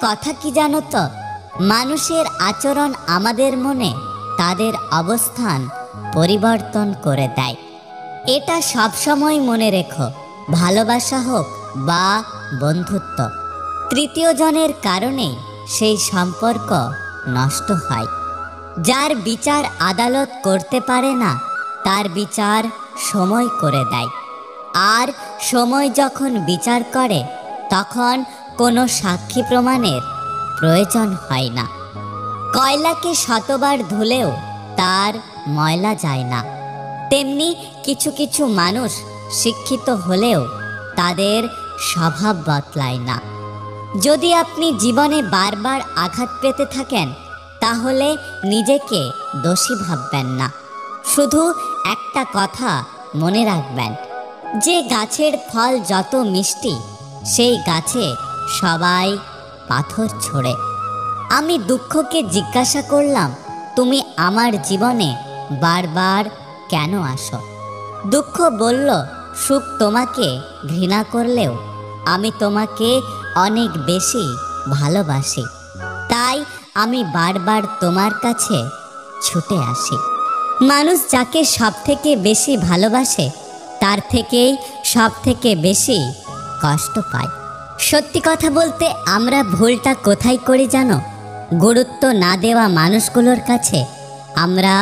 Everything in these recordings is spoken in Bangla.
কথা কি জানো তো, মানুষের আচরণ আমাদের মনে তাদের অবস্থান পরিবর্তন করে দেয়। এটা সবসময় মনে রেখো, ভালোবাসা হোক বা বন্ধুত্ব, তৃতীয় জনের কারণেই সেই সম্পর্ক নষ্ট হয়। যার বিচার আদালত করতে পারে না, তার বিচার সময় করে দেয়। আর সময় যখন বিচার করে, তখন কোনো সাক্ষী প্রমাণের প্রয়োজন হয় না। কয়লাকে শতবার ধুলেও তার ময়লা যায় না, তেমনি কিছু কিছু মানুষ শিক্ষিত হলেও তাদের স্বভাব বদলায় না। যদি আপনি জীবনে বারবার আঘাত পেতে থাকেন, তাহলে নিজেকে দোষী ভাববেন না। শুধু একটা কথা মনে রাখবেন, যে গাছের ফল যত মিষ্টি, সেই গাছে সবাই পাথর ছোড়ে। আমি দুঃখকে জিজ্ঞাসা করলাম, তুমি আমার জীবনে বারবার কেন আসো? দুঃখ বলল, সুখ তোমাকে ঘৃণা করলেও আমি তোমাকে অনেক বেশি ভালোবাসি, তাই আমি বারবার তোমার কাছে ছুটে আসি। মানুষ যাকে সব থেকে বেশি ভালোবাসে, তার থেকেই সব থেকে বেশি কষ্ট পায়। সত্যি কথা বলতে আমরা ভুলটা কোথায় করি জানো? গুরুত্ব না দেওয়া মানুষগুলোর কাছে আমরা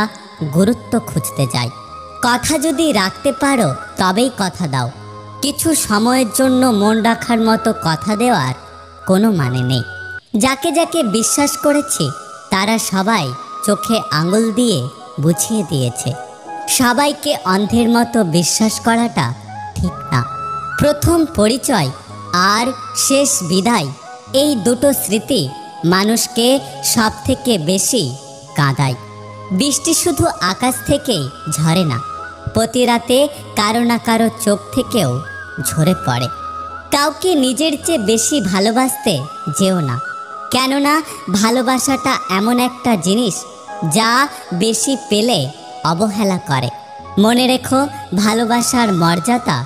গুরুত্ব খুঁজতে যাই। কথা যদি রাখতে পারো তবেই কথা দাও। কিছু সময়ের জন্য মন রাখার মতো কথা দেওয়ার কোনো মানে নেই। যাকে যাকে বিশ্বাস করেছি, তারা সবাই চোখে আঙুল দিয়ে বুঝিয়ে দিয়েছে, সবাইকে অন্ধের মতো বিশ্বাস করাটা ঠিক না। প্রথম পরিচয় আর শেষ বিদায়, এই দুটো স্মৃতি মানুষকে সব থেকে বেশি কাঁদায়। বৃষ্টি শুধু আকাশ থেকেই ঝরে না, প্রতি রাতে কারো না কারো চোখ থেকেও ঝরে পড়ে। কাউকে নিজের চেয়ে বেশি ভালোবাসতে যেও না, কেননা ভালোবাসাটা এমন একটা জিনিস যা বেশি পেলে অবহেলা করে। মনে রেখো, ভালোবাসার মর্যাদা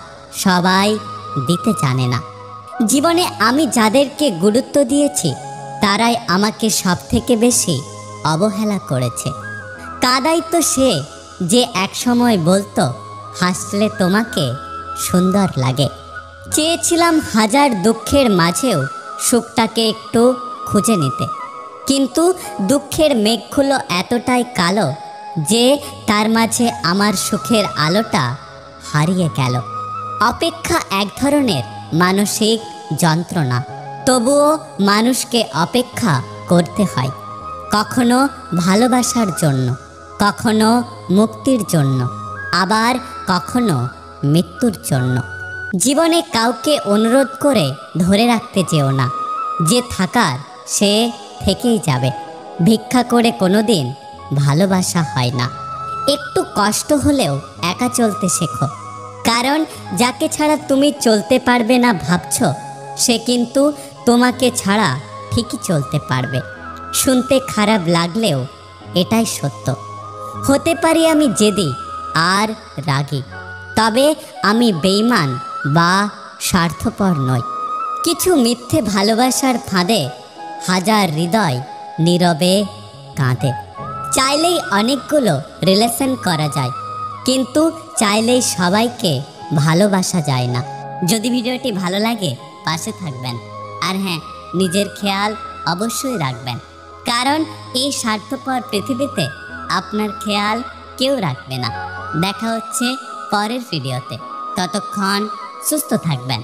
সবাই দিতে জানে না। জীবনে আমি যাদেরকে গুরুত্ব দিয়েছি, তারাই আমাকে সব থেকে বেশি অবহেলা করেছে। কাদাই তো সে যে একসময় বলতো, হাসলে তোমাকে সুন্দর লাগে। চেয়েছিলাম হাজার দুঃখের মাঝেও সুখটাকে একটু খুঁজে নিতে, কিন্তু দুঃখের মেঘগুলো এতটাই কালো যে তার মাঝে আমার সুখের আলোটা হারিয়ে গেল। অপেক্ষা এক ধরনের মানসিক যন্ত্রণা, তবুও মানুষকে অপেক্ষা করতে হয়, কখনো ভালোবাসার জন্য, কখনো মুক্তির জন্য, আবার কখনো মৃত্যুর জন্য। জীবনে কাউকে অনুরোধ করে ধরে রাখতে যেও না, যে থাকার সে থেকেই যাবে। ভিক্ষা করে কোনোদিন ভালোবাসা হয় না। একটু কষ্ট হলেও একা চলতে শেখো, কারণ যাকে ছাড়া তুমি চলতে পারবে না ভাবছো, সে কিন্তু তোমাকে ছাড়া ঠিকই চলতে পারবে। শুনতে খারাপ লাগলেও এটাই সত্য। হতে পারি আমি জেদি আর রাগী, তবে আমি বেঈমান বা স্বার্থপর নই। কিছু মিথ্যে ভালোবাসার ফাঁদে হাজার হৃদয় নীরবে কাঁদে। চাইলেই অনেকগুলো রিলেশন করা যায়, কিন্তু চাইলেই সবাইকে ভালোবাসা যায় না। যদি ভিডিওটি ভালো লাগে পাশে থাকবেন, আর হ্যাঁ, নিজের খেয়াল অবশ্যই রাখবেন, কারণ এই স্বার্থপর পৃথিবীতে আপনার খেয়াল কেউ রাখবে না। দেখা হচ্ছে পরের ভিডিওতে, ততক্ষণ সুস্থ থাকবেন।